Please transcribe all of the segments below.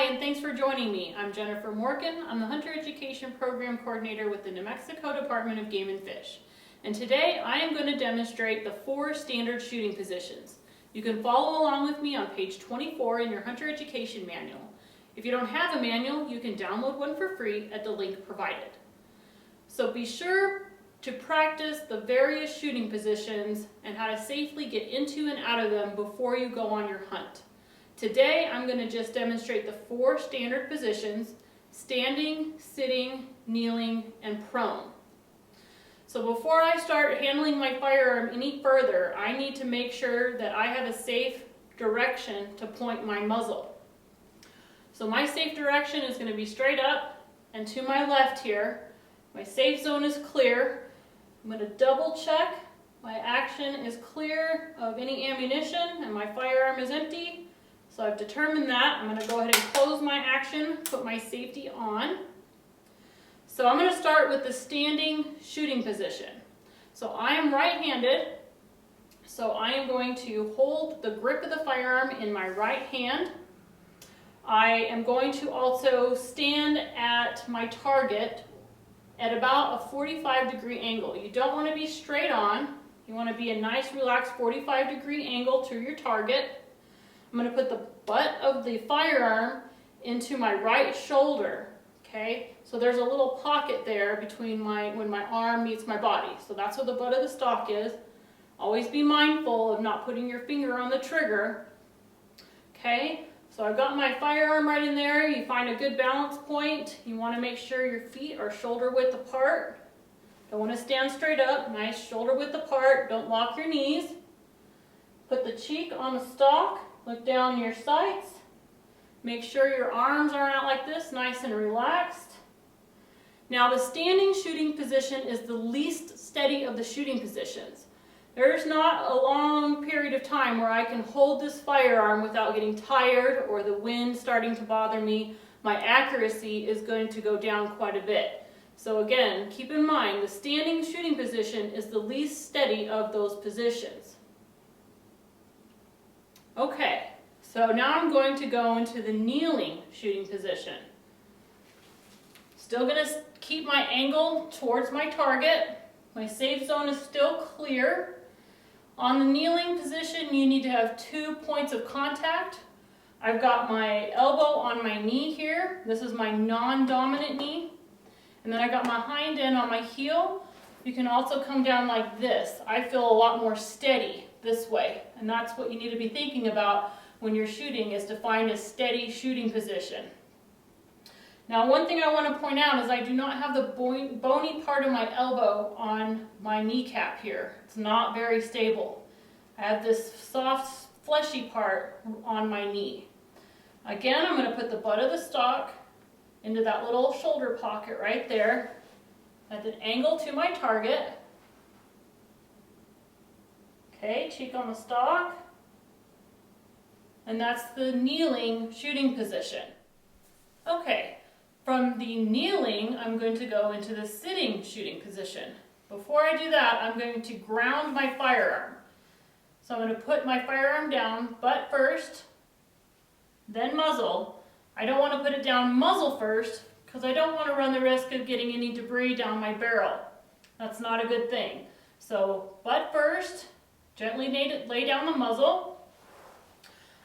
and thanks for joining me. I'm Jennifer Morgan. I'm the Hunter Education Program Coordinator with the New Mexico Department of Game and Fish. And today I am going to demonstrate the 4 standard shooting positions. You can follow along with me on page 24 in your Hunter Education Manual. If you don't have a manual, you can download one for free at the link provided. So be sure to practice the various shooting positions and how to safely get into and out of them before you go on your hunt. Today, I'm going to just demonstrate the 4 standard positions: standing, sitting, kneeling, and prone. So before I start handling my firearm any further, I need to make sure that I have a safe direction to point my muzzle. So my safe direction is going to be straight up and to my left here. My safe zone is clear. I'm going to double check my action is clear of any ammunition and my firearm is empty. So I've determined that. I'm going to go ahead and close my action, put my safety on. So I'm going to start with the standing shooting position. So I am right-handed, so I am going to hold the grip of the firearm in my right hand. I am going to also stand at my target at about a 45-degree angle. You don't want to be straight on. You want to be a nice, relaxed 45-degree angle to your target. I'm going to put the butt of the firearm into my right shoulder, okay? So there's a little pocket there between when my arm meets my body. So that's what the butt of the stock is. Always be mindful of not putting your finger on the trigger, okay? So I've got my firearm right in there. You find a good balance point. You want to make sure your feet are shoulder width apart. Don't want to stand straight up. Nice shoulder width apart. Don't lock your knees. Put the cheek on the stock. Look down your sights. Make sure your arms are out like this, nice and relaxed. Now the standing shooting position is the least steady of the shooting positions. There's not a long period of time where I can hold this firearm without getting tired or the wind starting to bother me. My accuracy is going to go down quite a bit. So again, keep in mind the standing shooting position is the least steady of those positions. Okay, so now I'm going to go into the kneeling shooting position. Still going to keep my angle towards my target. My safe zone is still clear. On the kneeling position, you need to have 2 points of contact. I've got my elbow on my knee here. This is my non-dominant knee. And then I got my hind end on my heel. You can also come down like this. I feel a lot more steady this way, and that's what you need to be thinking about when you're shooting, is to find a steady shooting position. Now one thing I want to point out is I do not have the bony part of my elbow on my kneecap here. It's not very stable. I have this soft, fleshy part on my knee. Again, I'm going to put the butt of the stock into that little shoulder pocket right there at an angle to my target. Okay, cheek on the stock. And that's the kneeling shooting position. Okay, from the kneeling, I'm going to go into the sitting shooting position. Before I do that, I'm going to ground my firearm. So I'm going to put my firearm down, butt first, then muzzle. I don't want to put it down muzzle first because I don't want to run the risk of getting any debris down my barrel. That's not a good thing. So butt first. Gently lay down the muzzle.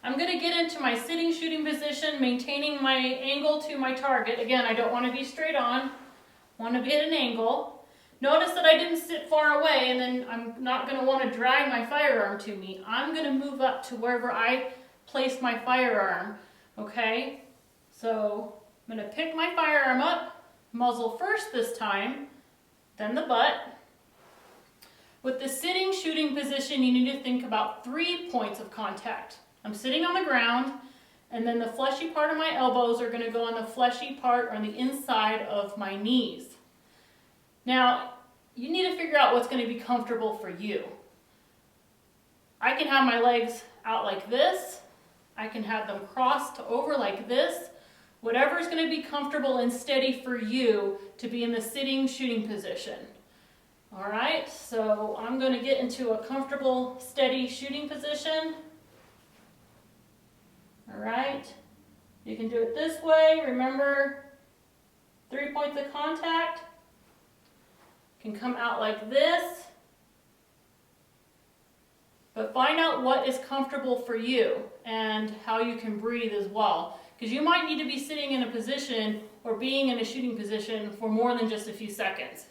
I'm going to get into my sitting shooting position, maintaining my angle to my target. Again, I don't want to be straight on. I want to be at an angle. Notice that I didn't sit far away, and then I'm not going to want to drag my firearm to me. I'm going to move up to wherever I placed my firearm. Okay? So I'm going to pick my firearm up, muzzle first this time, then the butt. With the sitting shooting position, you need to think about 3 points of contact. I'm sitting on the ground, and then the fleshy part of my elbows are going to go on the fleshy part on the inside of my knees. Now, you need to figure out what's going to be comfortable for you. I can have my legs out like this. I can have them crossed over like this. Whatever is going to be comfortable and steady for you to be in the sitting shooting position. All right, so I'm going to get into a comfortable, steady shooting position. All right, You can do it this way. Remember, 3 points of contact. Can come out like this. But find out what is comfortable for you and how you can breathe as well. Because you might need to be sitting in a position or being in a shooting position for more than just a few seconds.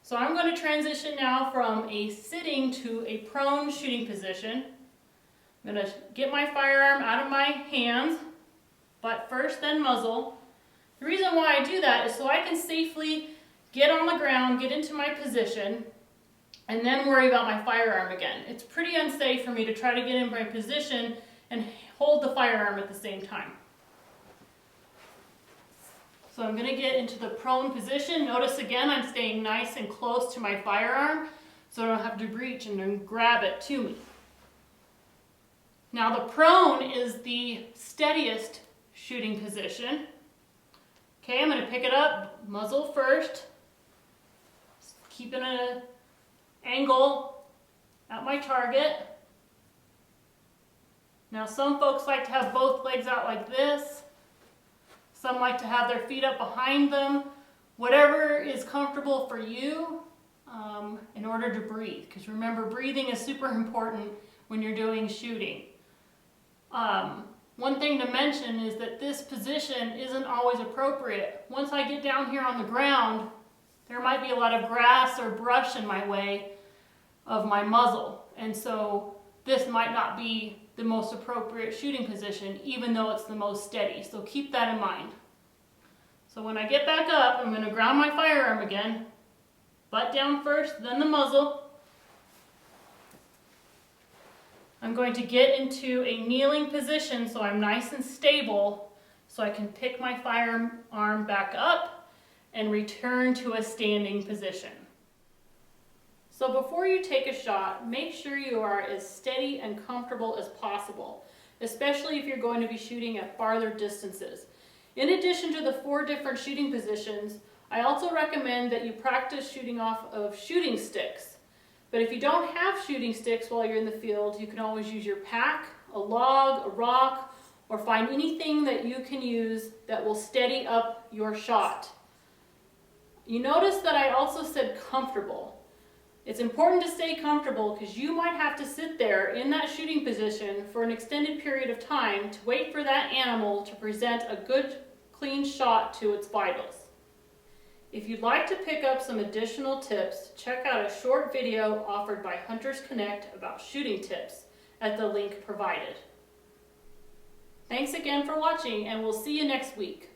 So I'm going to transition now from a sitting to a prone shooting position. I'm going to get my firearm out of my hands, butt first, then muzzle. The reason why I do that is so I can safely get on the ground, get into my position, and then worry about my firearm again. It's pretty unsafe for me to try to get in my position and hold the firearm at the same time. So I'm going to get into the prone position. Notice again I'm staying nice and close to my firearm so I don't have to reach and then grab it to me. Now the prone is the steadiest shooting position. Okay, I'm going to pick it up, muzzle first, keeping an angle at my target. Now some folks like to have both legs out like this. Some like to have their feet up behind them. Whatever is comfortable for you in order to breathe. Because remember, breathing is super important when you're doing shooting. One thing to mention is that this position isn't always appropriate. Once I get down here on the ground, there might be a lot of grass or brush in my way of my muzzle. And so this might not be the most appropriate shooting position, even though it's the most steady. So keep that in mind. So when I get back up, I'm going to ground my firearm again. Butt down first, then the muzzle. I'm going to get into a kneeling position so I'm nice and stable so I can pick my firearm back up and return to a standing position. So before you take a shot, make sure you are as steady and comfortable as possible, especially if you're going to be shooting at farther distances. In addition to the 4 different shooting positions, I also recommend that you practice shooting off of shooting sticks. But if you don't have shooting sticks while you're in the field, you can always use your pack, a log, a rock, or find anything that you can use that will steady up your shot. You notice that I also said comfortable. It's important to stay comfortable because you might have to sit there in that shooting position for an extended period of time to wait for that animal to present a good, clean shot to its vitals. If you'd like to pick up some additional tips, check out a short video offered by Hunters Connect about shooting tips at the link provided. Thanks again for watching, and we'll see you next week.